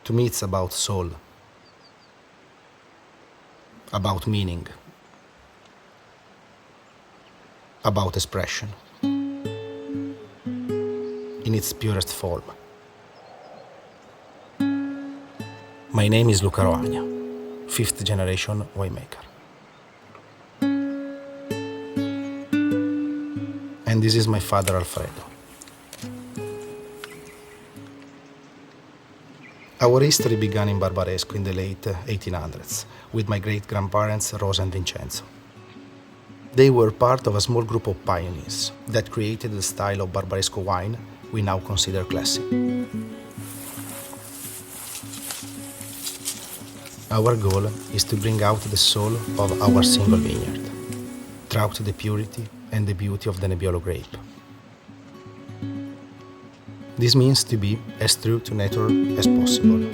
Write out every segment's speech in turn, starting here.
To me it's about soul, about meaning, about expression, in its purest form. My name is Luca Roagna, 5th generation winemaker. And this is my father Alfredo. Our history began in Barbaresco in the late 1800s with my great-grandparents Rosa and Vincenzo. They were part of a small group of pioneers that created the style of Barbaresco wine we now consider classic. Our goal is to bring out the soul of our single vineyard, throughout the purity and the beauty of the Nebbiolo grape. This means to be as true to nature as possible.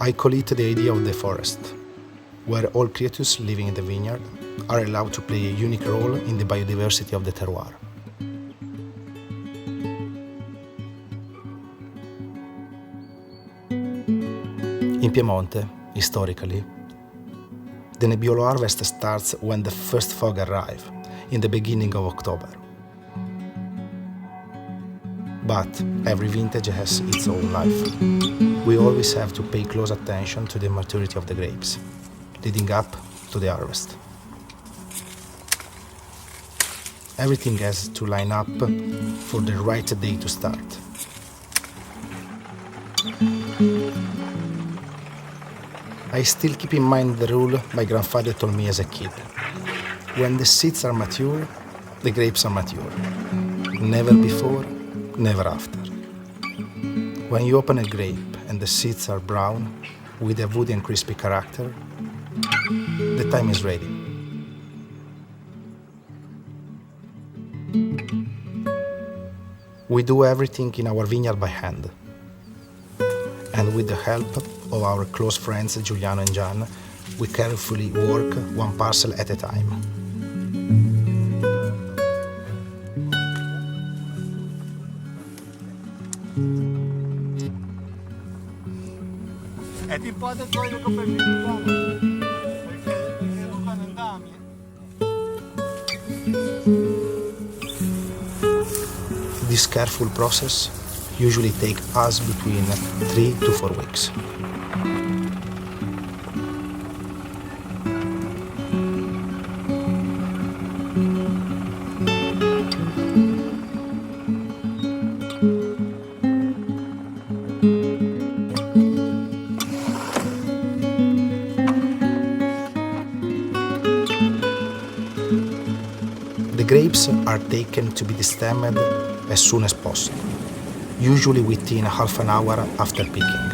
I call it the idea of the forest, where all creatures living in the vineyard are allowed to play a unique role in the biodiversity of the terroir. In Piemonte, historically, the Nebbiolo harvest starts when the first fog arrives, in the beginning of October. But every vintage has its own life. We always have to pay close attention to the maturity of the grapes, leading up to the harvest. Everything has to line up for the right day to start. I still keep in mind the rule my grandfather told me as a kid. When the seeds are mature, the grapes are mature. Never before, never after. When you open a grape and the seeds are brown, with a woody and crispy character, the time is ready. We do everything in our vineyard by hand. And with the help of our close friends Giuliano and Gian, we carefully work one parcel at a time. This careful process usually takes us between 3 to 4 weeks. The grapes are taken to be destemmed as soon as possible, usually within half an hour after picking.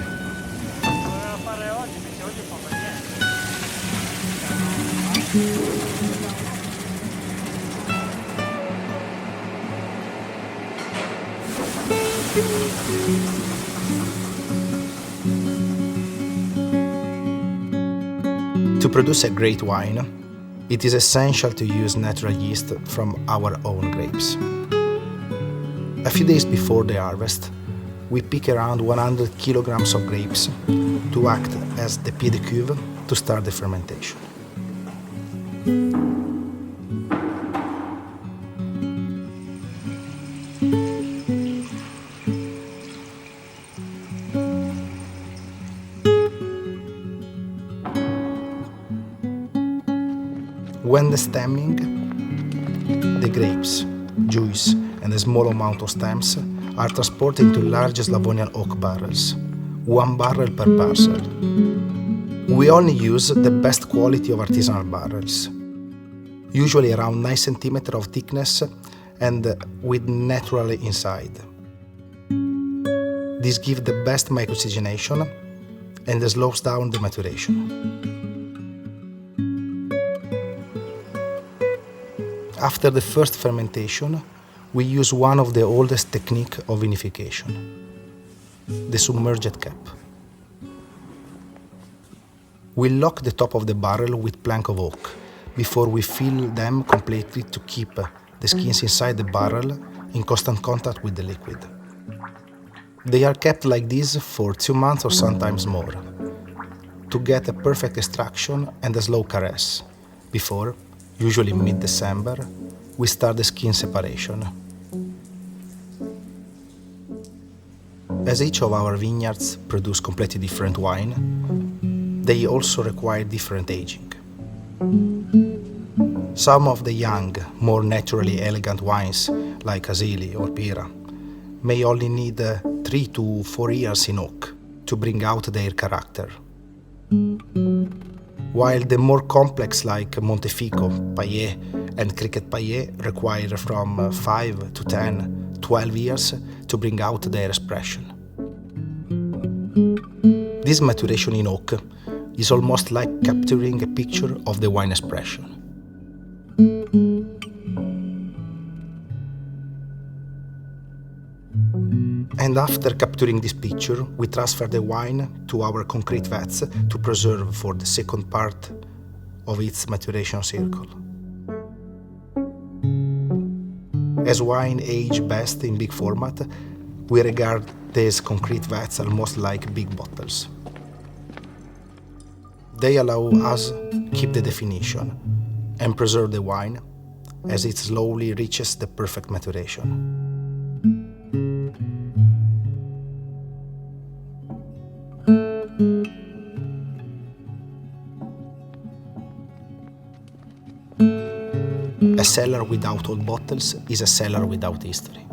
To produce a great wine, it is essential to use natural yeast from our own grapes. A few days before the harvest, we pick around 100 kilograms of grapes to act as the pied de cuve to start the fermentation. When the stemming, the grapes, juice, and a small amount of stems are transported into large Slavonian oak barrels, 1 barrel per parcel. We only use the best quality of artisanal barrels, usually around 9 centimeters of thickness and with naturally inside. This gives the best microoxygenation and slows down the maturation. After the first fermentation, we use one of the oldest techniques of vinification, the submerged cap. We lock the top of the barrel with plank of oak before we fill them completely to keep the skins inside the barrel in constant contact with the liquid. They are kept like this for 2 months or sometimes more, to get a perfect extraction and a slow caress. Before, usually mid-December, we start the skin separation. As each of our vineyards produce completely different wine, they also require different aging. Some of the young, more naturally elegant wines, like Asili or Pira, may only need 3 to 4 years in oak to bring out their character. While the more complex, like Montefico, Paillet, and Cricket Paillet, require from 5 to 10, 12 years to bring out their expression. This maturation in oak is almost like capturing a picture of the wine expression. And after capturing this picture, we transfer the wine to our concrete vats to preserve for the second part of its maturation circle. As wine age best in big format, we regard these concrete vats almost like big bottles. They allow us to keep the definition and preserve the wine as it slowly reaches the perfect maturation. A cellar without old bottles is a cellar without history.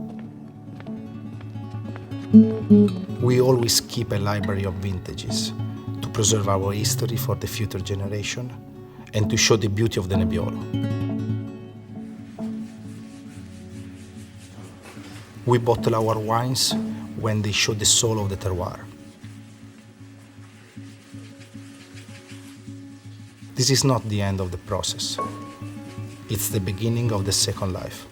We always keep a library of vintages to preserve our history for the future generation and to show the beauty of the Nebbiolo. We bottle our wines when they show the soul of the terroir. This is not the end of the process. It's the beginning of the second life.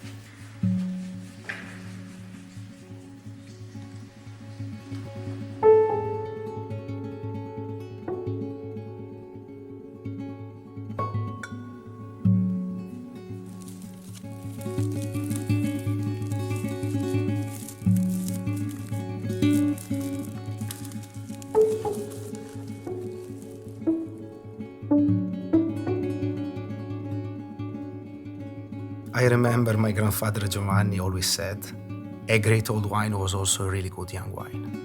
I remember my grandfather Giovanni always said, a great old wine was also a really good young wine.